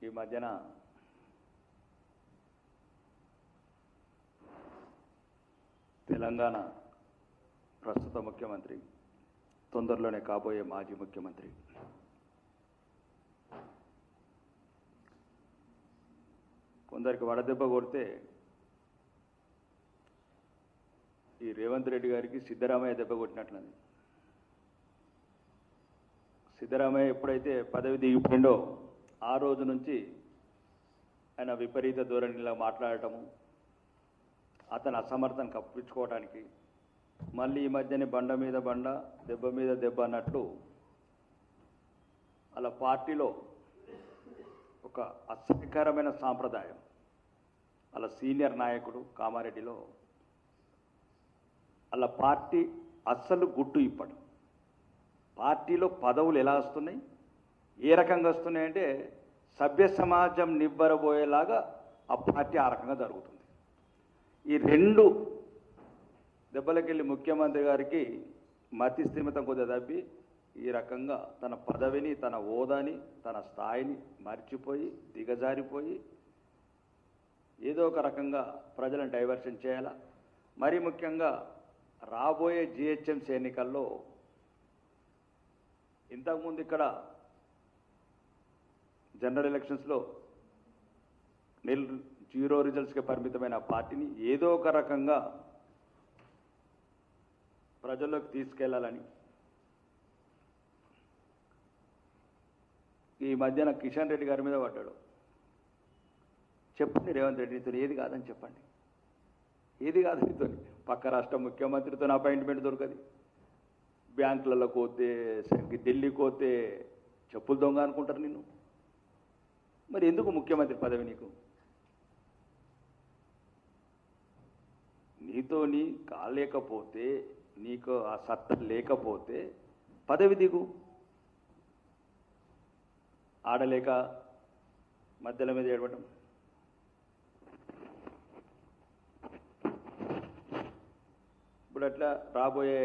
ఈ మధ్యన తెలంగాణ ప్రస్తుత ముఖ్యమంత్రి, తొందరలోనే కాబోయే మాజీ ముఖ్యమంత్రి కొందరికి వడదెబ్బ కొడితే ఈ రేవంత్ రెడ్డి గారికి సిద్ధరామయ్య దెబ్బ కొట్టినట్లుంది. సిద్ధరామయ్య ఎప్పుడైతే పదవి దిగిపోయిండో ఆ రోజు నుంచి ఆయన విపరీత ధోరణిలా మాట్లాడటము, అతను అసమర్థం కప్పించుకోవడానికి, మళ్ళీ ఈ మధ్యనే బండ మీద బండ దెబ్బ మీద దెబ్బ అన్నట్లు అలా పార్టీలో ఒక అసహ్యకరమైన సాంప్రదాయం. అలా సీనియర్ నాయకుడు కామారెడ్డిలో అలా పార్టీ అస్సలు గుట్టు ఇప్పడు. పార్టీలో పదవులు ఎలా వస్తున్నాయి, ఏ రకంగా వస్తున్నాయంటే సభ్య సమాజం నిబ్బరబోయేలాగా ఆ పార్టీ ఆ రకంగా జరుగుతుంది. ఈ రెండు దెబ్బలకెళ్ళి ముఖ్యమంత్రి గారికి మతి స్థిమితం కొద్దిగా తప్పి ఈ రకంగా తన పదవిని, తన హోదాని, తన స్థాయిని మర్చిపోయి దిగజారిపోయి ఏదో ఒక రకంగా ప్రజలను డైవర్షన్ చేయాలా. మరీ ముఖ్యంగా రాబోయే జిహెచ్ఎంసీ ఎన్నికల్లో ఇంతకుముందు ఇక్కడ జనరల్ ఎలక్షన్స్లో జీరో రిజల్ట్స్కి పరిమితమైన పార్టీని ఏదో ఒక రకంగా ప్రజల్లోకి తీసుకెళ్లాలని ఈ మధ్యన కిషన్ రెడ్డి గారి మీద పడ్డాడు. చెప్పండి రేవంత్ రెడ్డి, నీతో ఏది కాదని చెప్పండి, ఏది కాదు నీతో. పక్క రాష్ట్ర ముఖ్యమంత్రితో అపాయింట్మెంట్ దొరకదు, బ్యాంకులలో పోతే, ఢిల్లీకి పోతే చెప్పులు దొంగ అనుకుంటారు నిన్ను. మరి ఎందుకు ముఖ్యమంత్రి పదవి నీకు? నీతో నీ కాలేకపోతే, నీకు ఆ సత్తా లేకపోతే పదవి దిగు. ఆడలేక మధ్యలో మీద ఏడవటం. ఇప్పుడు అట్లా రాబోయే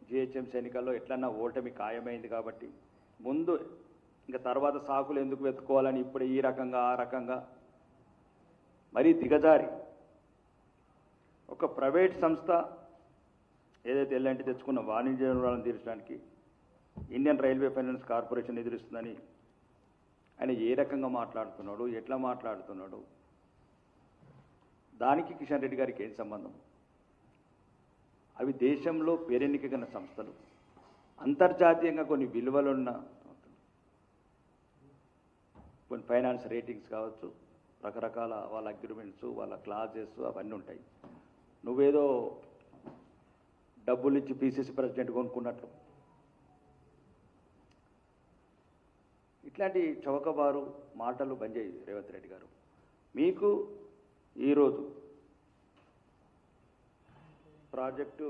జిహెచ్ఎంసీ ఎన్నికల్లో ఎట్లన్నా ఓటమి ఖాయమైంది కాబట్టి ముందు ఇంకా తర్వాత సాకులు ఎందుకు వెతుక్కోవాలని ఇప్పుడు ఈ రకంగా ఆ రకంగా మరీ దిగజారి ఒక ప్రైవేట్ సంస్థ ఏదైతే ఎల్ఎన్టీ తెచ్చుకున్న వాణిజ్య రుణాలను తీర్చడానికి ఇండియన్ రైల్వే ఫైనాన్స్ కార్పొరేషన్ ఎదురిస్తుందని ఆయన ఏ రకంగా మాట్లాడుతున్నాడు, ఎట్లా మాట్లాడుతున్నాడు, దానికి కిషన్ రెడ్డి గారికి ఏం సంబంధం? అవి దేశంలో పేరెన్నికైన సంస్థలు, అంతర్జాతీయంగా కొన్ని విలువలున్న కొన్ని ఫైనాన్స్ రేటింగ్స్ కావచ్చు, రకరకాల వాళ్ళ అగ్రిమెంట్స్, వాళ్ళ క్లాజెస్ అవన్నీ ఉంటాయి. నువ్వేదో డబ్బులు ఇచ్చి పిసిసి ప్రెసిడెంట్ కొనుక్కున్నట్లు ఇట్లాంటి చౌకబారు మాటలు బంద్ చేయి రేవంత్ రెడ్డి గారు. మీకు ఈరోజు ప్రాజెక్టు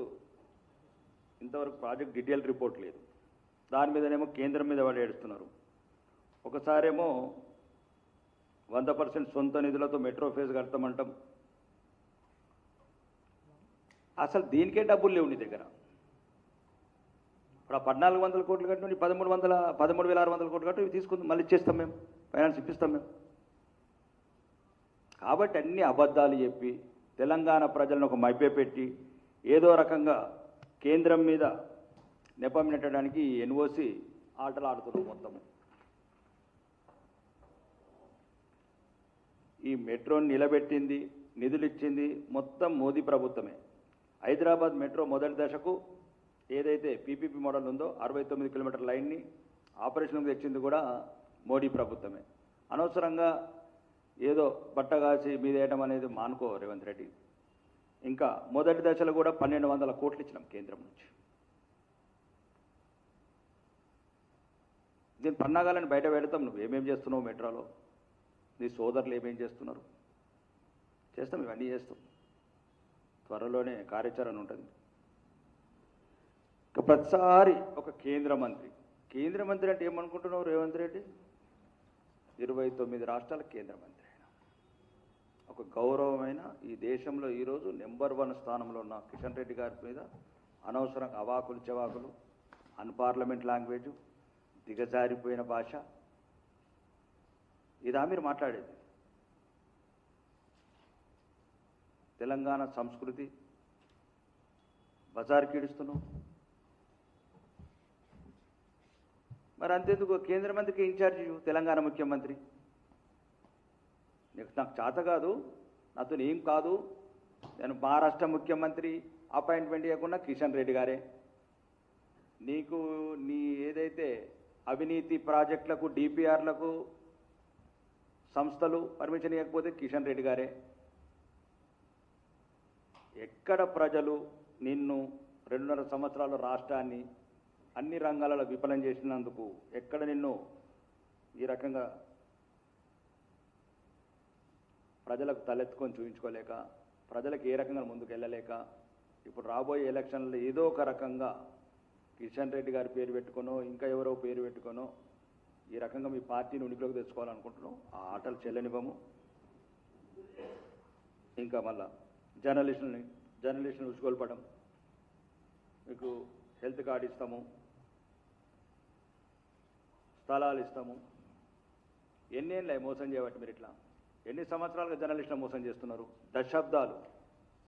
ఇంతవరకు ప్రాజెక్ట్ డీటెయిల్ రిపోర్ట్ లేదు, దాని మీదనేమో కేంద్రం మీద వాళ్ళు ఏడుస్తున్నారు. ఒకసారేమో 100% సొంత నిధులతో మెట్రో ఫేజ్ కడతామంటాం. అసలు దీనికే డబ్బులు లేవు నీ దగ్గర. ఇప్పుడు ఆ 1400 కోట్లు కట్టు, నీ 13,600 కోట్లు కట్టు, ఇవి తీసుకుంది మళ్ళీ ఇచ్చేస్తాం మేము, ఫైనాన్స్ ఇప్పిస్తాం మేము. కాబట్టి అన్ని అబద్ధాలు చెప్పి తెలంగాణ ప్రజలను ఒక మభ్యపెట్టి ఏదో రకంగా కేంద్రం మీద నెపం నెట్టడానికి ఎన్ఓసి ఆటలు ఆడుతున్నారు మొత్తము. ఈ మెట్రోని నిలబెట్టింది, నిధులు ఇచ్చింది మొత్తం మోదీ ప్రభుత్వమే. హైదరాబాద్ మెట్రో మొదటి దశకు ఏదైతే పీపీపీ మోడల్ ఉందో 69 కిలోమీటర్ లైన్ని ఆపరేషన్కి తెచ్చింది కూడా మోడీ ప్రభుత్వమే. అనవసరంగా ఏదో బట్టగాసి మీదేయటం అనేది మానుకో రేవంత్ రెడ్డి. ఇంకా మొదటి దశలో కూడా 1200 కోట్లు ఇచ్చినాం కేంద్రం నుంచి. దీని పన్నాగాలని బయట పెడతాం. నువ్వు ఏమేం చేస్తున్నావు మెట్రోలో, నీ సోదరులు ఏమేం చేస్తున్నారు, చేస్తాం, ఇవన్నీ చేస్తాం. త్వరలోనే కార్యాచరణ ఉంటుంది. ప్రతిసారి ఒక కేంద్ర మంత్రి అంటే ఏమనుకుంటున్నావు రేవంత్ రెడ్డి? 29 రాష్ట్రాల కేంద్ర మంత్రి అయిన ఒక గౌరవమైన ఈ దేశంలో ఈరోజు నెంబర్ 1 స్థానంలో ఉన్న కిషన్ రెడ్డి గారి మీద అనవసరంగా అవాకులు చెవాకులు, అన్పార్లమెంట్ లాంగ్వేజు, దిగజారిపోయిన భాష, ఇదా మీరు మాట్లాడేది? తెలంగాణ సంస్కృతి బజార్కి ఈడుస్తున్నావు. మరి అంతెందుకు కేంద్ర మంత్రికి ఇన్ఛార్జి తెలంగాణ ముఖ్యమంత్రి. నాకు చేత కాదు, నాతో ఏం కాదు, నేను మహారాష్ట్ర ముఖ్యమంత్రి అపాయింట్మెంట్ ఇవ్వకుండా కిషన్ రెడ్డి గారే. నీకు నీ ఏదైతే అవినీతి ప్రాజెక్టులకు డిపిఆర్లకు సంస్థలు పర్మిషన్ ఇవ్వకపోతే కిషన్ రెడ్డి గారే. ఎక్కడ ప్రజలు నిన్ను 2.5 సంవత్సరాల రాష్ట్రాన్ని అన్ని రంగాలలో విఫలం చేసినందుకు ఎక్కడ నిన్ను ఈ రకంగా ప్రజలకు తలెత్తుకొని చూపించుకోలేక, ప్రజలకు ఏ రకంగా ముందుకు వెళ్ళలేక, ఇప్పుడు రాబోయే ఎలక్షన్లో ఏదో ఒక రకంగా కిషన్ రెడ్డి గారి పేరు పెట్టుకోనో ఇంకా ఎవరో పేరు పెట్టుకోనో ఈ రకంగా మీ పార్టీని ఉనికిలోకి తెచ్చుకోవాలనుకుంటున్నాం. ఆ ఆటలు చెల్లనివ్వము. ఇంకా మళ్ళా జర్నలిస్టులను ఉచ్చుకోల్పడం, మీకు హెల్త్ కార్డు ఇస్తాము, స్థలాలు ఇస్తాము. ఎన్నేళ్ళే మోసం చేయబట్టి మీరు ఇట్లా ఎన్ని సంవత్సరాలుగా జర్నలిస్టులను మోసం చేస్తున్నారు? దశాబ్దాలు.